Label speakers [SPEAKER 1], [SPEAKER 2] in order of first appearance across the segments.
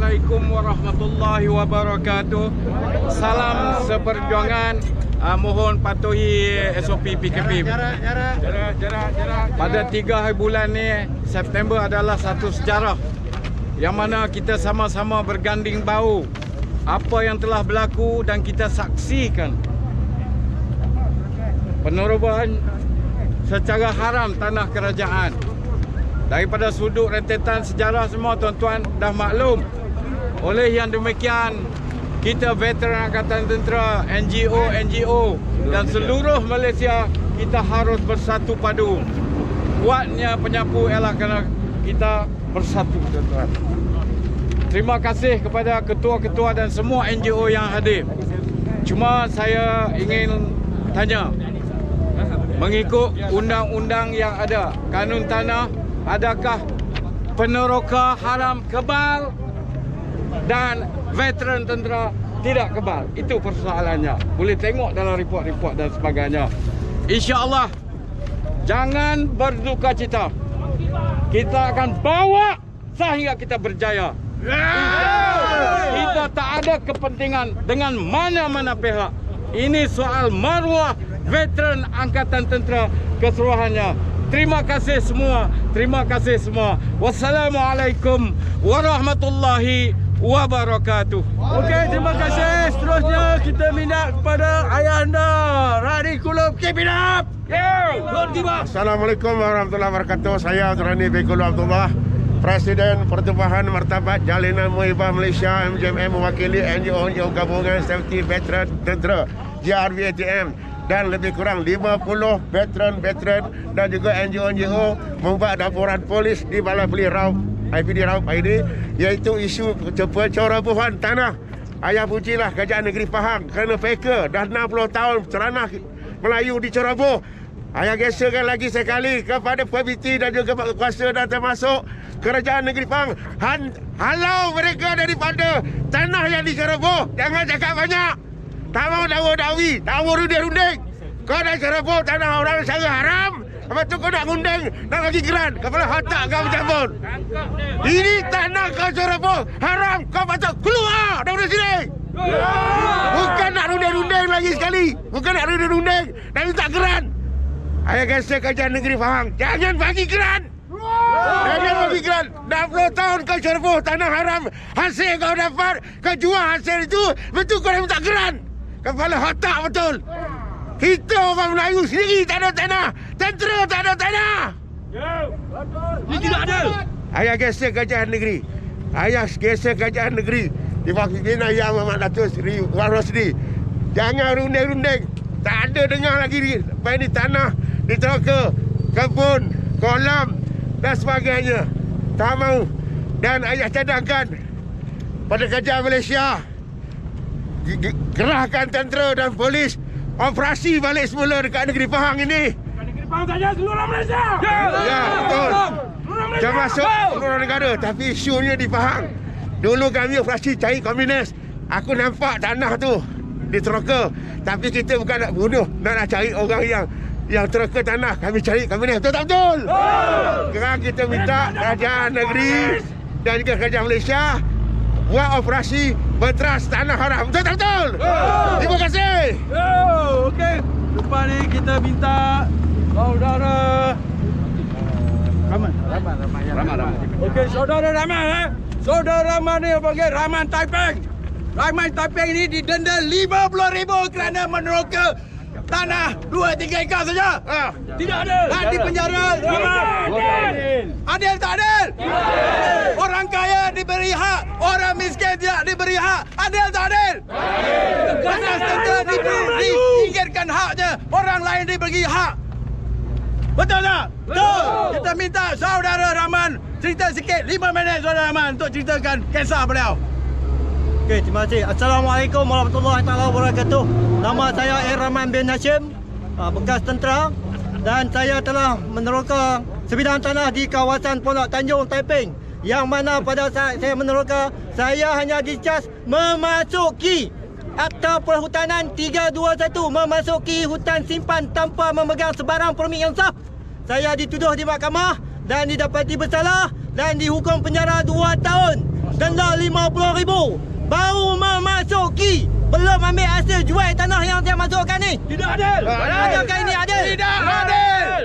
[SPEAKER 1] Assalamualaikum warahmatullahi wabarakatuh. Salam seperjuangan. Mohon patuhi SOP PKP. Pada 3 hari bulan ni, September adalah satu sejarah yang mana kita sama-sama berganding bahu apa yang telah berlaku dan kita saksikan penerobohan secara haram tanah kerajaan. Daripada sudut rentetan sejarah semua tuan-tuan dah maklum. Oleh yang demikian, kita veteran Angkatan Tentera, NGO dan seluruh Malaysia, kita harus bersatu padu. Kuatnya penyapu ialah kerana kita bersatu, tuan-tuan. Terima kasih kepada ketua-ketua dan semua NGO yang hadir. Cuma saya ingin tanya, mengikut undang-undang yang ada, kanun tanah, adakah peneroka haram kebal dan veteran tentera tidak kebal? Itu persoalannya. Boleh tengok dalam report-report dan sebagainya. InsyaAllah, jangan berduka cita. Kita akan bawa sehingga kita berjaya. Kita tak ada kepentingan dengan mana-mana pihak. Ini soal maruah veteran Angkatan Tentera keseluruhannya. Terima kasih semua. Terima kasih semua. Wassalamualaikum warahmatullahi wabarakatuh.
[SPEAKER 2] Okey, terima kasih. Seterusnya kita minat kepada Ayahanda Rani Kulub. Keep it up.
[SPEAKER 3] Assalamualaikum warahmatullahi wabarakatuh. Saya Rani Kulub Abdullah, Presiden Pertubuhan Martabat Jalinan Muhibah Malaysia MJMM, mewakili NGO Gabungan Safety Veteran Tentera GRVATM, dan lebih kurang 50 veteran dan juga NGO membuat laporan polis di Balai Polis Raub IPD Raub ini, iaitu isu pencerobohan tanah. Ayah pujilah Kerajaan Negeri Pahang kerana faker dah 60 tahun ceranah Melayu diceroboh. Ayah geserkan lagi sekali kepada PBT dan juga kuasa dan termasuk Kerajaan Negeri Pahang, halau mereka daripada tanah yang diceroboh. Jangan cakap banyak. Tak mau dawa-dawi, tak mau runding-runding. Kau dah ceroboh tanah orang secara haram. Lepas tu kau nak ngunding, nak bagi geran. Kepala otak kau bercampur. Ini tanah kau ceroboh haram. Kau patut keluar dari sini. Bukan nak runding-runding lagi sekali. Bukan nak runding-runding. Nak minta geran. Ayah gesek Kerajaan Negeri Pahang, jangan bagi geran. Jangan bagi geran. 60 tahun kau ceroboh tanah haram. Hasil kau dapat, kau jual hasil itu. Betul kau dah minta geran. Kepala otak betul. Kita orang Melayu sendiri tak ada tanah. Tentera tak ada tanah.
[SPEAKER 2] Ini tidak ada.
[SPEAKER 3] Ayah gesek Kerajaan Negeri. Ayah gesek Kerajaan Negeri diwakili Yang Muhammad Datuk Seri Wan Rosli. Jangan runding-runding. Tak ada dengar lagi ini tanah diteroka, kebun, kolam dan sebagainya. Tak mau. Dan ayah cadangkan pada Kerajaan Malaysia, kerahkan tentera dan polis operasi balik semula dekat Negeri Pahang ini.
[SPEAKER 2] Dekat Negeri Pahang saja, seluruh Malaysia.
[SPEAKER 3] Ya, betul. Termasuk seluruh negara, tapi isunya di Pahang. Dulu kami operasi cari komunis. Aku nampak tanah tu diteroka, tapi kita bukan nak bunuh, nak cari orang yang teroka tanah. Kami cari komunis. Betul tak betul? Sekarang kita minta Kerajaan Negeri dan juga Kerajaan Malaysia buat operasi berteras tanah haram. Betul tak betul? Terima kasih.
[SPEAKER 2] Okey. Lepas ni kita minta saudara Rahman. Okey, saudara Rahman. Saudara Rahman ni panggil Rahman Taiping. Rahman Taiping ini didenda 50,000 kerana meneroka tanah 2-3 ekar saja. Tidak ada. Dan di penjara. Adil tak adil? Orang kaya diberi hak, orang miskin tidak diberi hak. Adil tak adil? Asas tentera diinginkan haknya, orang lain diberi hak. Betul tak? Betul. Kita minta saudara Rahman cerita sikit 5 minit saudara Rahman untuk ceritakan kisah beliau.
[SPEAKER 4] Okey, terima kasih. Assalamualaikum warahmatullahi wabarakatuh. Nama saya Rahman bin Hashim, bekas tentera, dan saya telah meneroka sebidang tanah di kawasan Pondok Tanjung, Taiping, yang mana pada saat saya meneroka, saya hanya dicas memasuki Akta Perhutanan 321, memasuki hutan simpan tanpa memegang sebarang permit yang sah. Saya dituduh di mahkamah dan didapati bersalah dan dihukum penjara 2 tahun. denda RM50,000. Baru memasuki, belum ambil hasil jual tanah yang saya masukkan ni.
[SPEAKER 2] Tidak adil.
[SPEAKER 4] Adakah ini adil?
[SPEAKER 2] Tidak adil.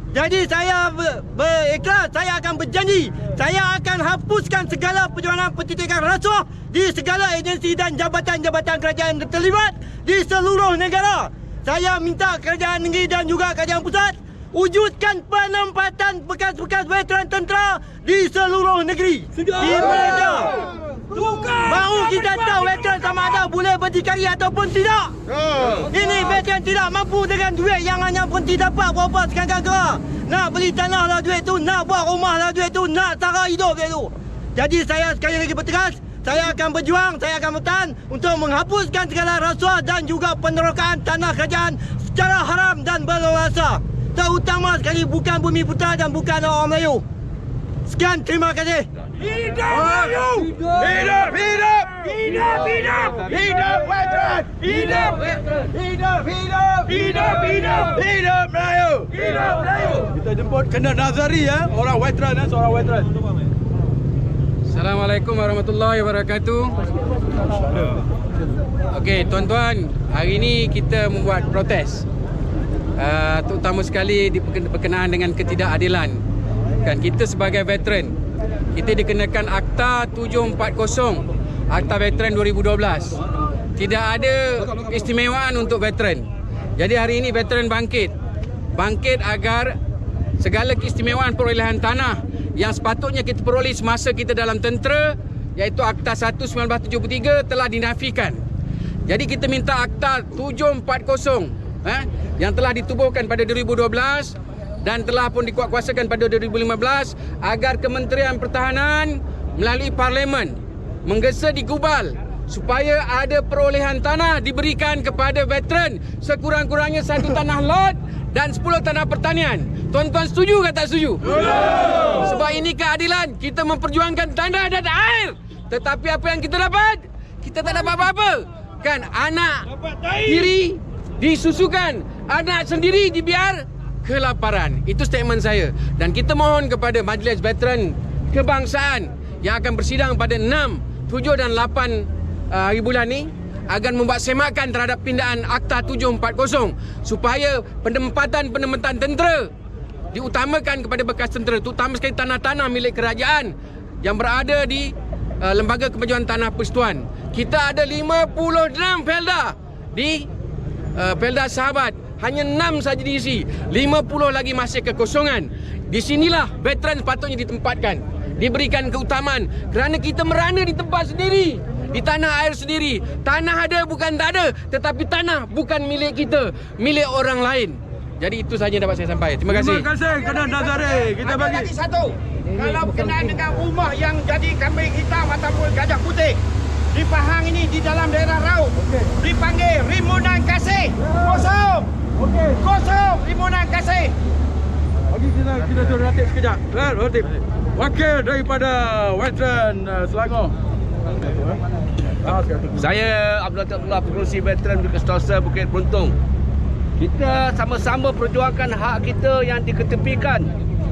[SPEAKER 4] Jadi saya berikhlas, saya akan berjanji, saya akan hapuskan segala perjuangan penitikan rasuah di segala agensi dan jabatan-jabatan kerajaan terlibat di seluruh negara. Saya minta kerajaan negeri dan juga kerajaan pusat wujudkan penempatan bekas-bekas veteran tentera di seluruh negeri. Di Malaysia. Baru kita tahu veteran sama ada boleh berdikari ataupun tidak. Ini veteran tidak mampu dengan duit yang hanya berhenti dapat berapa sekangkang kera. Nak beli tanah lah duit tu, nak buat rumah lah duit tu, nak cara hidup duit tu. Jadi saya sekali lagi bertegas, saya akan berjuang, saya akan bertahan untuk menghapuskan segala rasuah dan juga penerokaan tanah kerajaan secara haram dan berleluasa. Terutama sekali bukan bumi putra dan bukan orang Melayu. Sekian, terima kasih.
[SPEAKER 2] Hidup Melayu! Hidup! Hidup! Hidup! Hidup! Hidup veteran! Hidup! Hidup! Hidup! Hidup! Hidup! Hidup Melayu! Hidup Melayu! Kita jemput Kena Nazari ya, orang veteran ya, seorang veteran.
[SPEAKER 5] Assalamualaikum warahmatullahi wabarakatuh. Okey, tuan-tuan, hari ini kita membuat protes. Terutama sekali berkenaan dengan ketidakadilan. Kan kita sebagai veteran, kita dikenakan Akta 740, Akta Veteran 2012. Tidak ada istimewaan untuk veteran. Jadi hari ini veteran bangkit agar segala keistimewaan perolehan tanah yang sepatutnya kita peroleh semasa kita dalam tentera, iaitu Akta 1 1973 telah dinafikan. Jadi kita minta Akta 740 yang telah ditubuhkan pada 2012 dan telah pun dikuatkuasakan pada 2015 agar Kementerian Pertahanan melalui Parlimen menggesa di Gubal supaya ada perolehan tanah diberikan kepada veteran, sekurang-kurangnya 1 tanah lot dan 10 tanah pertanian. Tuan-tuan setuju ke tak setuju? Sebab ini keadilan. Kita memperjuangkan tanah dan air, tetapi apa yang kita dapat? Kita tak dapat apa-apa. Kan anak tiri disusukan, anak sendiri dibiar kelaparan. Itu statement saya. Dan kita mohon kepada Majlis Veteran Kebangsaan yang akan bersidang pada 6, 7 dan 8 hari bulan ni agar membuat semakan terhadap pindaan Akta 740 supaya penempatan tentera diutamakan kepada bekas tentera, terutama sekali tanah-tanah milik kerajaan yang berada di Lembaga Kemajuan Tanah Persekutuan. Kita ada 56 felda di Felda Sahabat, hanya 6 saja diisi, 50 lagi masih kekosongan. Di sinilah veteran sepatutnya ditempatkan, diberikan keutamaan kerana kita merana di tempat sendiri, di tanah air sendiri. Tanah ada bukan tak ada, tetapi tanah bukan milik kita, milik orang lain. Jadi itu saja dapat saya sampaikan. Terima kasih.
[SPEAKER 2] Terima kasih Kena Nazari. Kita bagi
[SPEAKER 6] lagi satu. Kalau berkenaan dengan rumah yang jadi kambing hitam ataupun gajah putih di Pahang ini, di dalam daerah Raub, dipanggil Rimunan Kasih. Kosong. Kosong Rimunan Kasih.
[SPEAKER 2] bagi kita suruh Ratib sekejap. Ratib. Wakil daripada veteran Selangor.
[SPEAKER 7] Saya Abdul Abdullah, pengerusi veteran di Kestosa Bukit Beruntung. Kita sama-sama perjuangkan hak kita yang diketepikan.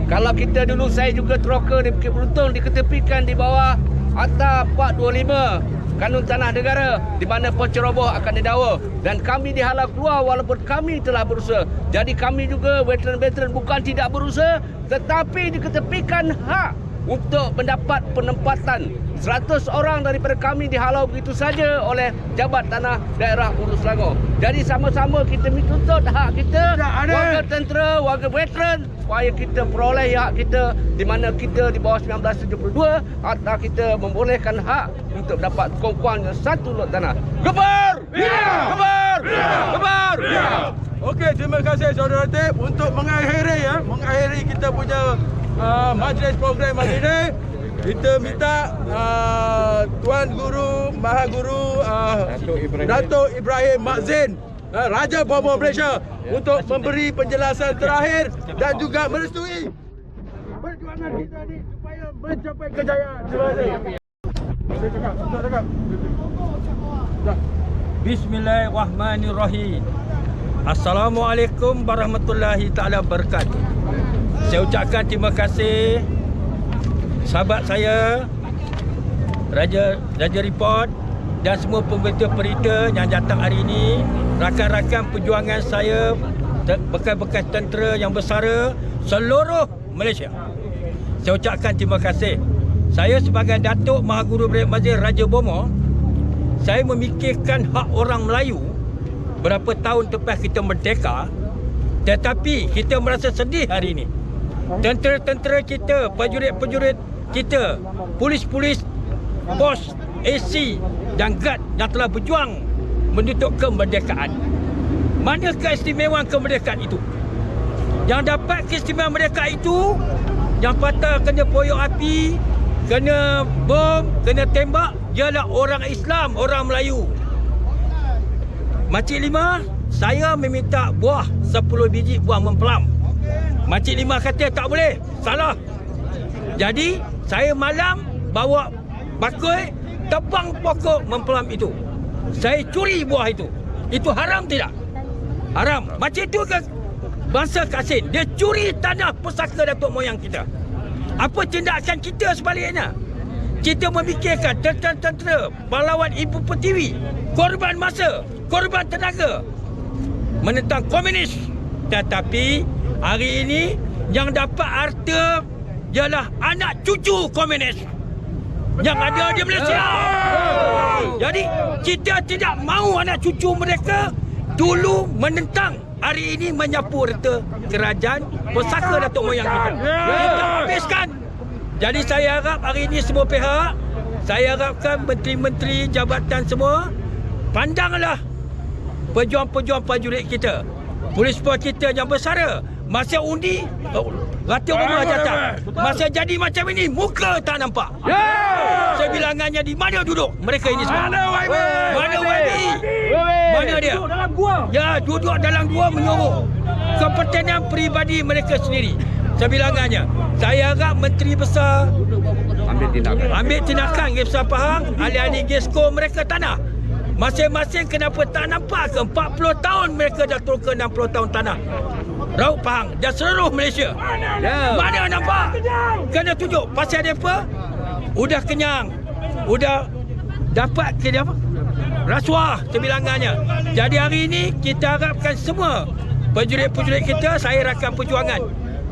[SPEAKER 7] Kalau kita dulu, saya juga teroka di Bukit Beruntung, diketepikan di bawah Akta 425 Kanun Tanah Negara, di mana penceroboh akan didakwa, dan kami dihalau keluar walaupun kami telah berusaha. Jadi kami juga veteran-veteran bukan tidak berusaha, tetapi diketepikan hak untuk mendapat penempatan. 100 orang daripada kami dihalau begitu saja oleh Jabat Tanah Daerah Urus Selangor. Jadi sama-sama kita tuntut hak kita, warga tentera, warga veteran, supaya kita peroleh hak kita, di mana kita di bawah 1972 Akta kita membolehkan hak untuk dapat kurang-kurangnya 1 lot tanah. Gebar! Gebar! Gebar!
[SPEAKER 2] Okey, terima kasih Saudara Ratib untuk mengakhiri kita punya majlis program hari ini. Kita minta Tuan Guru Maha Guru Dato' Ibrahim Mak Zain, Raja Bomoh Malaysia, untuk memberi penjelasan terakhir dan juga merestui perjuangan kita ini supaya mencapai kejayaan. Terima kasih.
[SPEAKER 8] Bismillahirrahmanirrahim. Assalamualaikum warahmatullahi taala wabarakatuh. Saya ucapkan terima kasih sahabat saya Raja Report dan semua pemberita-pemberita yang datang hari ini, rakan-rakan perjuangan saya, bekas-bekas tentera yang bersara seluruh Malaysia. Saya ucapkan terima kasih. Saya sebagai Datuk Mahaguru Brigadier Mazir Raja Bomo, saya memikirkan hak orang Melayu berapa tahun lepas kita merdeka, tetapi kita merasa sedih hari ini. Tentera-tentera kita, prajurit-prajurit kita, polis-polis, pos, AC dan guard yang telah berjuang menuntut kemerdekaan. Mana keistimewaan kemerdekaan itu? Yang dapat keistimewaan kemerdekaan itu, yang patah kena poyok api, kena bom, kena tembak, ialah orang Islam, orang Melayu. Makcik Lima, saya meminta buah 10 biji buah mempelam. Makcik Lima kata tak boleh, salah. Jadi saya malam bawa bakul tebang pokok mempelam itu. Saya curi buah itu. Itu haram tidak? Haram. Macam itu ke bangsa Kasin? Dia curi tanah pusaka datuk moyang kita. Apa tindakan kita sebaliknya? Kita memikirkan tentera-tentera, pahlawan Ibu Pertiwi, korban masa, korban tenaga menentang komunis. Tetapi hari ini yang dapat harta ialah anak cucu komunis yang ada di Malaysia. Jadi kita tidak mahu anak cucu mereka dulu menentang, hari ini menyapu harta kerajaan pusaka datuk moyang kita. Kita habiskan. Jadi saya harap hari ini semua pihak, saya harapkan menteri-menteri, jabatan semua, pandanglah pejuang-pejuang prajurit kita, polis-polis kita yang bersara. Masa undi, ratus rumah jatah. Masa jadi macam ini, muka tak nampak. Sebilangannya di mana duduk mereka ini semua? Mana YB? Mana dia? Duduk dalam gua. Ya, duduk dalam gua menyuruh kepentingan peribadi mereka sendiri. Sebilangannya. Saya harap menteri besar ambil tindakan Gesco Pahang, ahli-ahli Gesco mereka tanah. Masing-masing kenapa tak nampak ke 40 tahun mereka dah turun ke 60 tahun tanah Raut Pahang dan seluruh Malaysia. Mana nampak? Kena tunjuk. Pasal dia apa? Udah kenyang, udah dapat ke apa? Rasuah sebilangannya. Jadi hari ini kita harapkan semua prajurit-prajurit kita, saya rakan perjuangan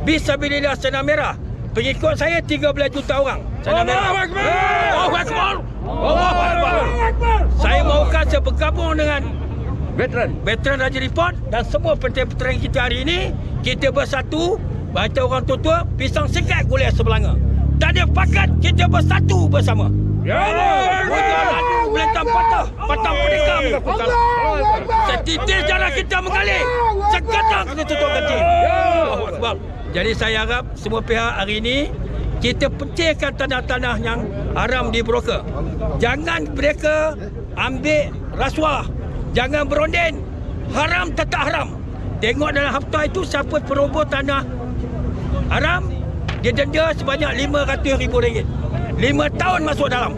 [SPEAKER 8] Bismillah Sana Merah. Pengikut saya 13 juta orang. Sana Merah. Allahu Akbar. Allahu Akbar. Saya mahukan saya bergabung dengan Veteran Raja Report dan semua veteran kita hari ini. Kita bersatu, baca orang tua-tua, pisang sekat gulai sebelanga. Tak ada pakat, kita bersatu bersama. Ya Allah. Melentang patah, patang merdeka mengakukan. Setitik jalan kita mengalir, sekadang kita tutup ganti. Allahu Akbar. Jadi saya harap semua pihak hari ini kita pecahkan tanah-tanah yang haram di broker. Jangan mereka ambil rasuah, jangan beronden. Haram tetap haram. Tengok dalam hafta itu siapa peroboh tanah haram, dia denda sebanyak RM500,000. 5 tahun masuk dalam.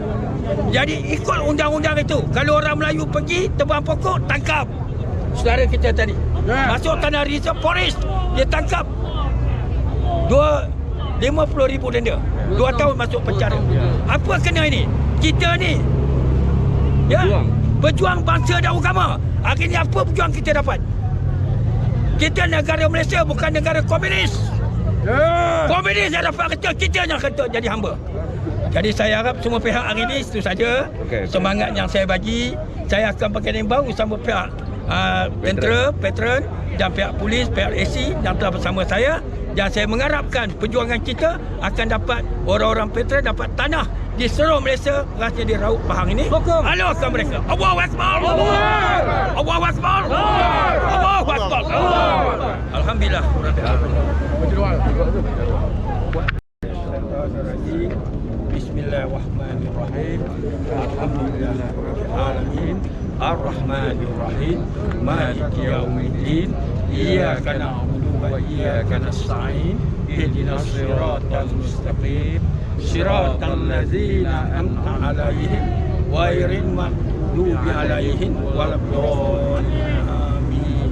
[SPEAKER 8] Jadi ikut undang-undang itu. Kalau orang Melayu pergi tebang pokok, tangkap. Saudara kita tadi masuk tanah reserve forest, dia tangkap. RM50,000 denda. 2 tahun masuk penjara. Apa kena ini? Kita ni berjuang bangsa dan agama. Hari ni apa perjuang kita dapat? Kita negara Malaysia bukan negara komunis. Komunis yang dapat kerja, kita yang kerja jadi hamba. Jadi saya harap semua pihak hari ini itu saja semangat yang saya bagi. Saya akan pakai imbau sama pihak tentera, veteran dan pihak polis, pihak AC yang telah bersama saya. Dan saya mengharapkan perjuangan kita akan dapat orang-orang veteran dapat tanah di seluruh Malaysia, rasanya di Raut Pahang ini. Halukan mereka. Allahu Akbar. Allahu Akbar. Allahu Akbar. Alhamdulillah. Bismillahirrahmanirrahim. Alhamdulillahirabbil alamin. Ar-Rahmanir-Rahim. Maliki yaumiddin. Iyyaka na'budu wa iyyaka nasta'in. Ihdinas siratal mustaqim. Siratal ladzina an'amta 'alaihim ghairil maghdubi 'alaihim waladdallin. Amin.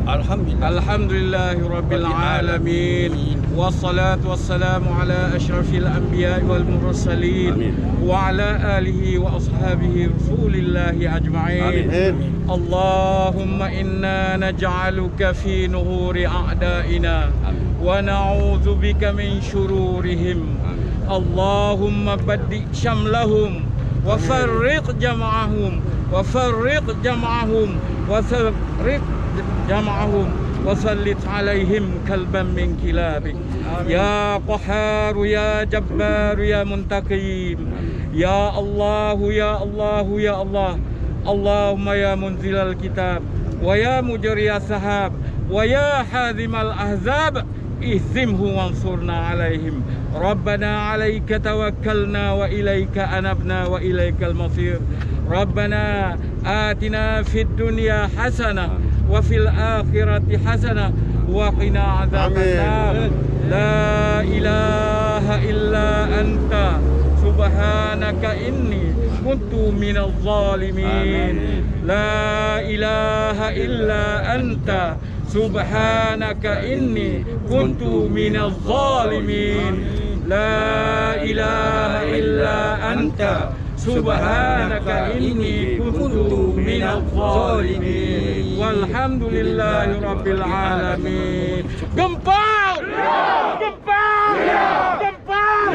[SPEAKER 8] Alhamdulillahirabbil alamin.
[SPEAKER 1] والصلاة والسلام على أشرف الأنبياء والمرسلين وعلى آله وأصحابه رسول الله أجمعين. اللهم إنا نجعلك في نهور أعدائنا ونعوذ بك من شرورهم. اللهم بدئ شملهم وفرق جمعهم وفرق جمعهم وفرق جمعهم وسلط عليهم كلبا من كلابك. يا قهار يا جبار يا منتقم. يا الله يا الله يا الله. اللهم يا منزل الكتاب ويا مجري السحاب ويا حازم الأحزاب اهزمه وانصرنا عليهم. ربنا عليك توكلنا وإليك أنبنا وإليك المصير. ربنا آتنا في الدنيا حسنة وفي الآخرة حسنة وقنا عذاب النار. لا إله إلا أنت سبحانك إني كنت من الظالمين. لا إله إلا أنت سبحانك إني كنت من الظالمين. لا إله إلا أنت سبحانك إني كنت من الظالمين. والحمد لله رب العالمين. Gempal! Gempal! Gempal!